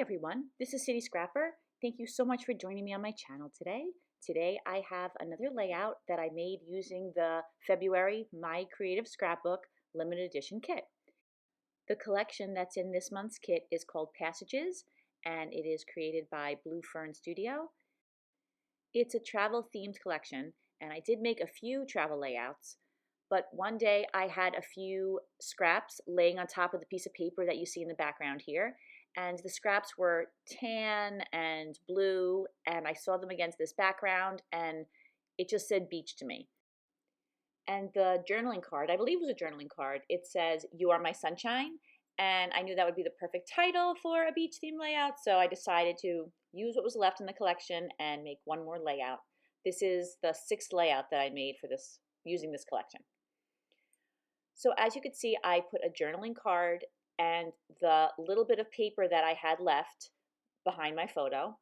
everyone, this is City Scrapper. Thank you so much for joining me on my channel today. Today I have another layout that I made using the February My Creative Scrapbook limited edition kit. The collection that's in this month's kit is called Passages, and it is created by Blue Fern Studio. It's a travel themed collection, and I did make a few travel layouts, but one day I had a few scraps laying on top of the piece of paper that you see in the background here, and the scraps were tan and blue, and I saw them against this background, and it just said beach to me. And the journaling card, I believe it was a journaling card, it says, "You are my sunshine." And I knew that would be the perfect title for a beach theme layout, so I decided to use what was left in the collection and make one more layout. This is the sixth layout that I made for this using this collection. So as you can see, I put a journaling card and the little bit of paper that I had left behind my photo.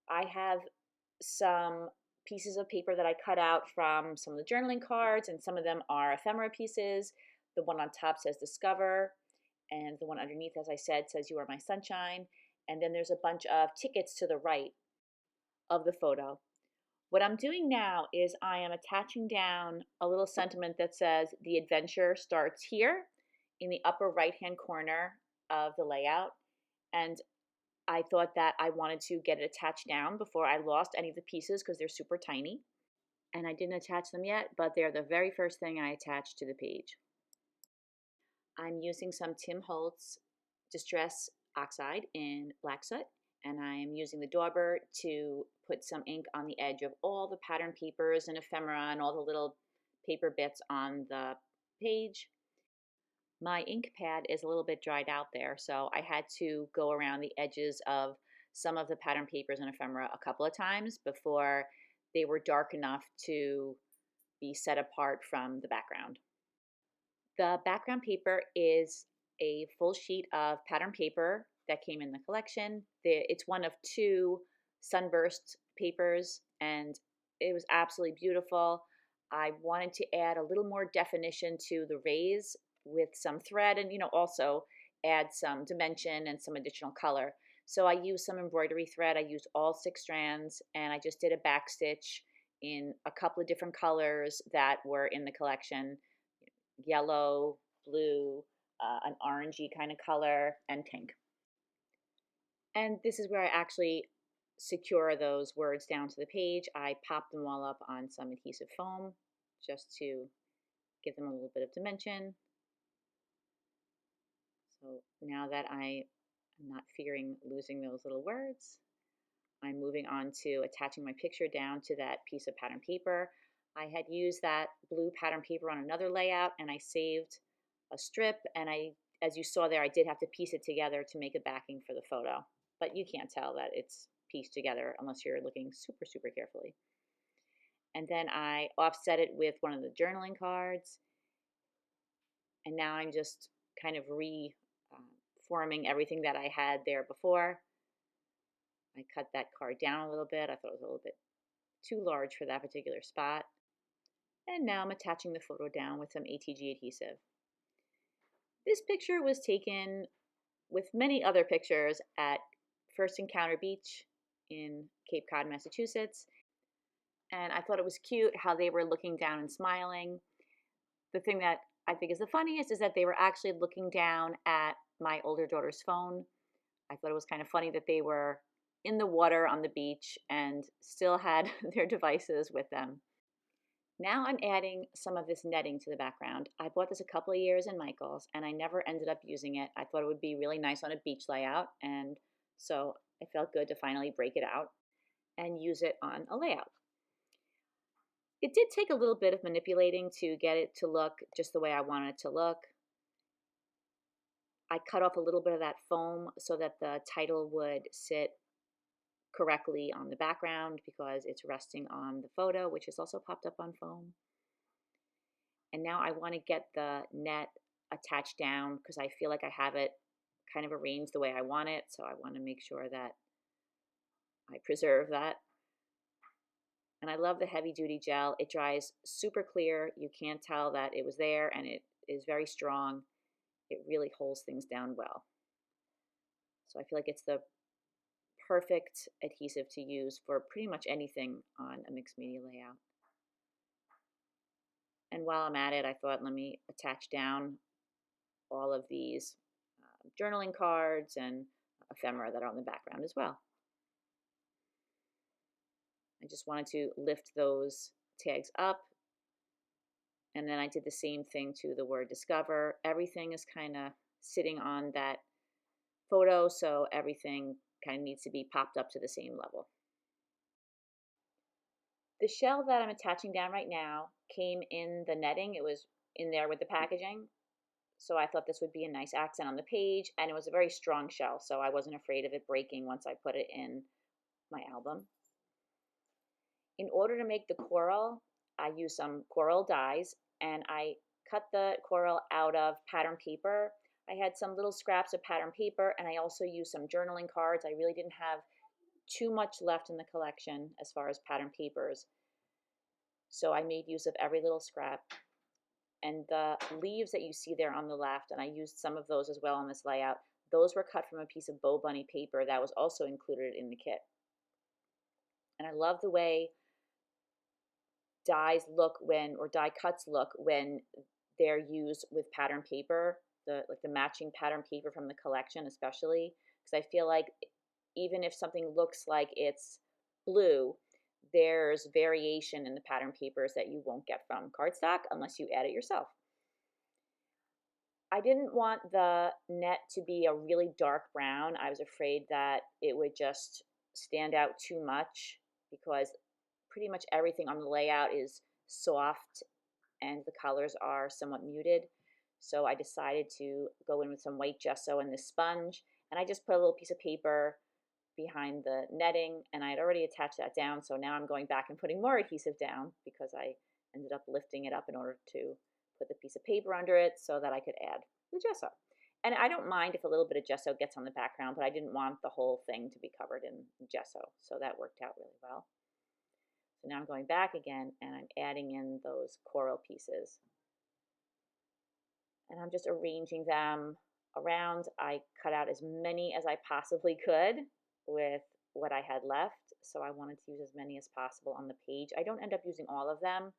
I have some pieces of paper that I cut out from some of the journaling cards, and some of them are ephemera pieces. The one on top says Discover, and the one underneath, as I said, says You Are My Sunshine. And then there's a bunch of tickets to the right of the photo. What I'm doing now is I am attaching down a little sentiment that says the adventure starts here in the upper right-hand corner of the layout. And I thought that I wanted to get it attached down before I lost any of the pieces because they're super tiny. And I didn't attach them yet, but they're the very first thing I attached to the page. I'm using some Tim Holtz Distress Oxide in black soot, and I'm using the dauber to put some ink on the edge of all the pattern papers and ephemera and all the little paper bits on the page. My ink pad is a little bit dried out there, so I had to go around the edges of some of the pattern papers and ephemera a couple of times before they were dark enough to be set apart from the background. The background paper is a full sheet of pattern paper that came in the collection. It's one of two sunburst papers, and it was absolutely beautiful. I wanted to add a little more definition to the rays with some thread, and also add some dimension and some additional color. So I used some embroidery thread. I used all 6 strands, and I just did a back stitch in a couple of different colors that were in the collection: yellow, blue, an orangey kind of color, and pink. And this is where I actually secure those words down to the page. I pop them all up on some adhesive foam just to give them a little bit of dimension. So now that I am not fearing losing those little words, I'm moving on to attaching my picture down to that piece of pattern paper. I had used that blue pattern paper on another layout, and I saved a strip, and as you saw there, I did have to piece it together to make a backing for the photo, but you can't tell that it's pieced together unless you're looking super, super carefully. And then I offset it with one of the journaling cards, and now I'm just kind of reforming everything that I had there before. I cut that card down a little bit. I thought it was a little bit too large for that particular spot. And now I'm attaching the photo down with some ATG adhesive. This picture was taken with many other pictures at First Encounter Beach in Cape Cod, Massachusetts. And I thought it was cute how they were looking down and smiling. The thing that I think is the funniest is that they were actually looking down at my older daughter's phone. I thought it was kind of funny that they were in the water on the beach and still had their devices with them. Now I'm adding some of this netting to the background. I bought this a couple of years in Michael's, and I never ended up using it. I thought it would be really nice on a beach layout, and so it felt good to finally break it out and use it on a layout. It did take a little bit of manipulating to get it to look just the way I wanted it to look. I cut off a little bit of that foam so that the title would sit correctly on the background because it's resting on the photo, which is also popped up on foam. And now I want to get the net attached down because I feel like I have it kind of arranged the way I want it, so I want to make sure that I preserve that. And I love the heavy duty gel. It dries super clear. You can't tell that it was there, and it is very strong. It really holds things down well. So I feel like it's the perfect adhesive to use for pretty much anything on a mixed media layout. And while I'm at it, I thought, let me attach down all of these journaling cards and ephemera that are on the background as well. I just wanted to lift those tags up, and then I did the same thing to the word discover. Everything is kind of sitting on that photo, so everything kind of needs to be popped up to the same level. The shell that I'm attaching down right now came in the netting. It was in there with the packaging. So I thought this would be a nice accent on the page, and it was a very strong shell, so I wasn't afraid of it breaking once I put it in my album. In order to make the coral, I used some coral dies, and I cut the coral out of pattern paper. I had some little scraps of pattern paper, and I also used some journaling cards. I really didn't have too much left in the collection as far as pattern papers, so I made use of every little scrap. And the leaves that you see there on the left, and I used some of those as well on this layout, those were cut from a piece of Bow Bunny paper that was also included in the kit. And I love the way dies look when, or die cuts look when they're used with pattern paper, like the matching pattern paper from the collection especially, because I feel like even if something looks like it's blue, there's variation in the pattern papers that you won't get from cardstock unless you add it yourself. I didn't want the net to be a really dark brown. I was afraid that it would just stand out too much because pretty much everything on the layout is soft and the colors are somewhat muted. So I decided to go in with some white gesso and this sponge, and I just put a little piece of paper behind the netting, and I had already attached that down, so now I'm going back and putting more adhesive down because I ended up lifting it up in order to put the piece of paper under it so that I could add the gesso. And I don't mind if a little bit of gesso gets on the background, but I didn't want the whole thing to be covered in gesso, so that worked out really well. So now I'm going back again, and I'm adding in those coral pieces. And I'm just arranging them around. I cut out as many as I possibly could with what I had left, so I wanted to use as many as possible on the page. I don't end up using all of them,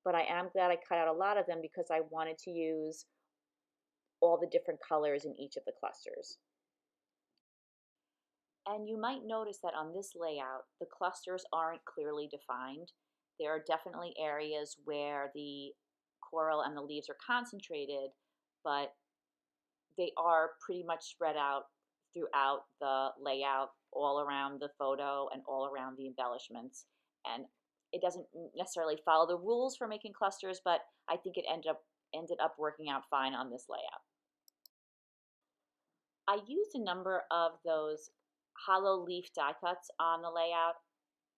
but I am glad I cut out a lot of them because I wanted to use all the different colors in each of the clusters. And you might notice that on this layout, the clusters aren't clearly defined. There are definitely areas where the coral and the leaves are concentrated, but they are pretty much spread out throughout the layout, all around the photo and all around the embellishments. And it doesn't necessarily follow the rules for making clusters, but I think it ended up working out fine on this layout. I used a number of those hollow leaf die cuts on the layout.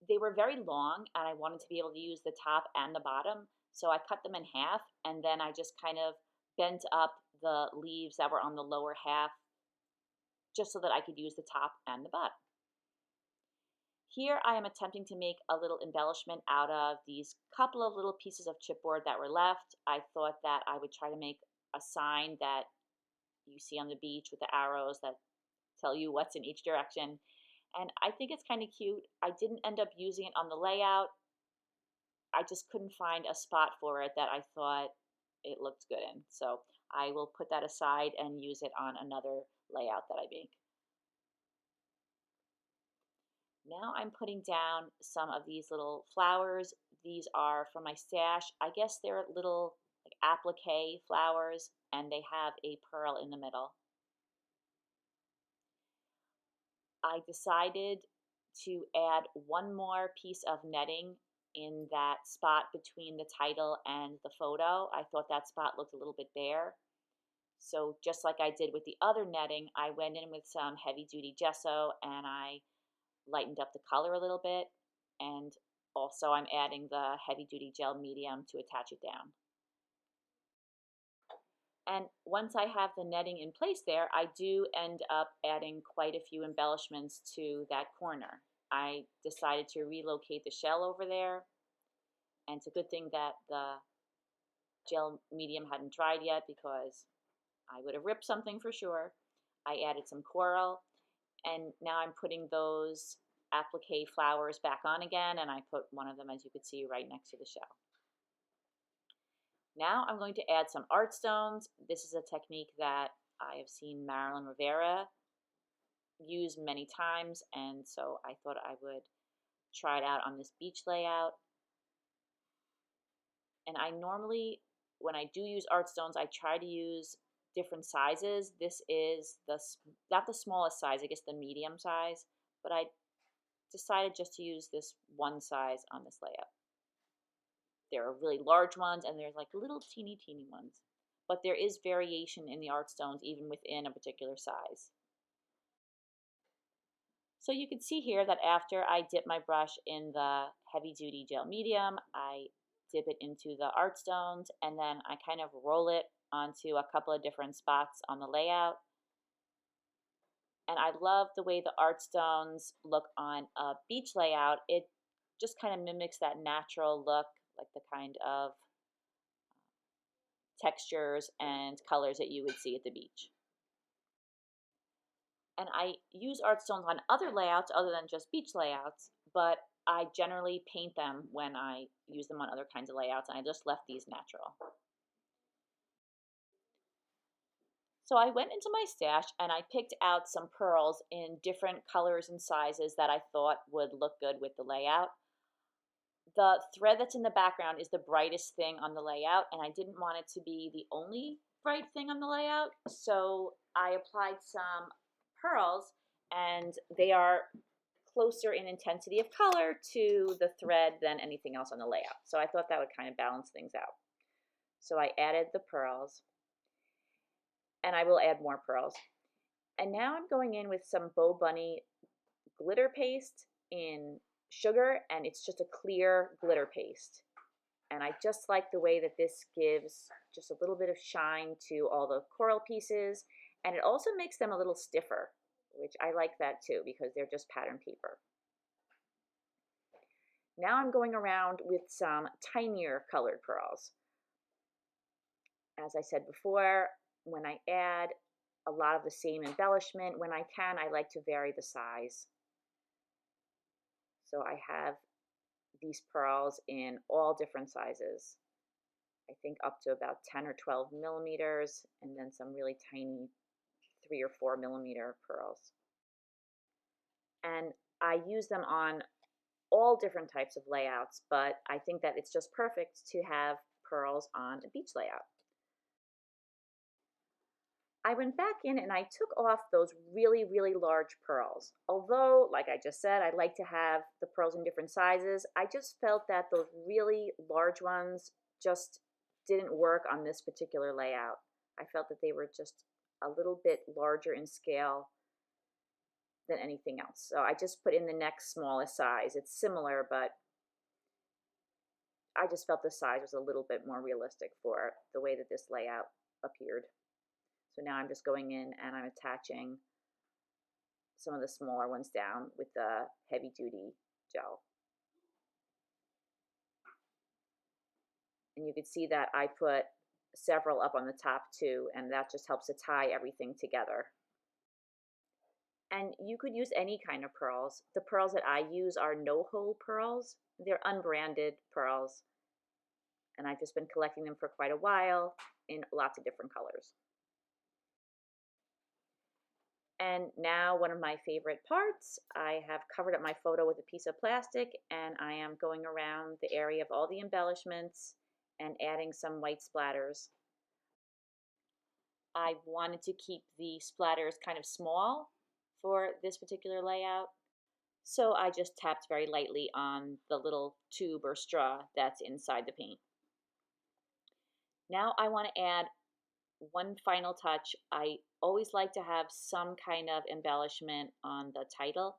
They were very long, and I wanted to be able to use the top and the bottom, so I cut them in half, and then I just kind of bent up the leaves that were on the lower half just so that I could use the top and the bottom. Here I am attempting to make a little embellishment out of these couple of little pieces of chipboard that were left. I thought that I would try to make a sign that you see on the beach with the arrows that tell you what's in each direction. And I think it's kind of cute. I didn't end up using it on the layout. I just couldn't find a spot for it that I thought it looked good in. So I will put that aside and use it on another layout that I make. Now I'm putting down some of these little flowers. These are from my stash. I guess they're little like applique flowers, and they have a pearl in the middle. I decided to add one more piece of netting in that spot between the title and the photo. I thought that spot looked a little bit bare. So just like I did with the other netting, I went in with some heavy duty gesso and I lightened up the color a little bit. And also I'm adding the heavy duty gel medium to attach it down. And once I have the netting in place there, I do end up adding quite a few embellishments to that corner. I decided to relocate the shell over there, and it's a good thing that the gel medium hadn't dried yet because I would have ripped something for sure. I added some coral, And now I'm putting those applique flowers back on again, and I put one of them, as you could see, right next to the shell. Now I'm going to add some art stones. This is a technique that I have seen Marilyn Rivera use many times, and so I thought I would try it out on this beach layout. And I normally, when I do use art stones, I try to use different sizes. This is not the smallest size, I guess the medium size, but I decided just to use this one size on this layout. There are really large ones and there's like little teeny ones, but there is variation in the art stones even within a particular size. So you can see here that after I dip my brush in the heavy duty gel medium, I dip it into the art stones, and then I kind of roll it onto a couple of different spots on the layout. And I love the way the art stones look on a beach layout. It just kind of mimics that natural look, like the kind of textures and colors that you would see at the beach. And I use art stones on other layouts other than just beach layouts, but I generally paint them when I use them on other kinds of layouts, and I just left these natural. So I went into my stash and I picked out some pearls in different colors and sizes that I thought would look good with the layout. The thread that's in the background is the brightest thing on the layout, and I didn't want it to be the only bright thing on the layout, so I applied some pearls, and they are closer in intensity of color to the thread than anything else on the layout. So I thought that would kind of balance things out. So I added the pearls, and I will add more pearls. And now I'm going in with some Bow Bunny glitter paste in sugar, and it's just a clear glitter paste. And I just like the way that this gives just a little bit of shine to all the coral pieces, and it also makes them a little stiffer, which I like that too because they're just pattern paper. Now I'm going around with some tinier colored pearls. As I said before, when I add a lot of the same embellishment, when I can, I like to vary the size. So I have these pearls in all different sizes. I think up to about 10 or 12 millimeters, and then some really tiny 3 or 4 millimeter pearls. And I use them on all different types of layouts, but I think that it's just perfect to have pearls on a beach layout. I went back in and I took off those really large pearls. Although, like I just said, I like to have the pearls in different sizes, I just felt that those really large ones just didn't work on this particular layout. I felt that they were just a little bit larger in scale than anything else. So I just put in the next smallest size. It's similar, but I just felt the size was a little bit more realistic for the way that this layout appeared. So now I'm just going in and I'm attaching some of the smaller ones down with the heavy duty gel. And you can see that I put several up on the top too, and that just helps to tie everything together. And you could use any kind of pearls. The pearls that I use are no-hole pearls. They're unbranded pearls. And I've just been collecting them for quite a while in lots of different colors. And now one of my favorite parts, I have covered up my photo with a piece of plastic, and I am going around the area of all the embellishments and adding some white splatters. I wanted to keep the splatters kind of small for this particular layout, so I just tapped very lightly on the little tube or straw that's inside the paint. Now I want to add one final touch. I always like to have some kind of embellishment on the title.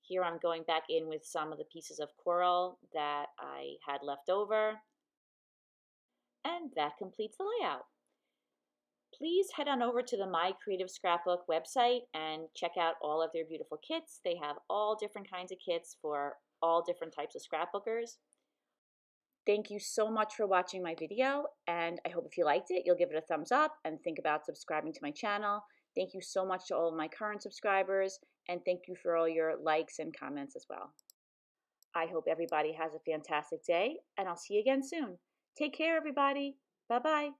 Here I'm going back in with some of the pieces of coral that I had left over, and that completes the layout. Please head on over to the My Creative Scrapbook website and check out all of their beautiful kits. They have all different kinds of kits for all different types of scrapbookers. Thank you so much for watching my video, and I hope if you liked it, you'll give it a thumbs up and think about subscribing to my channel. Thank you so much to all of my current subscribers, and thank you for all your likes and comments as well. I hope everybody has a fantastic day, and I'll see you again soon. Take care, everybody. Bye-bye.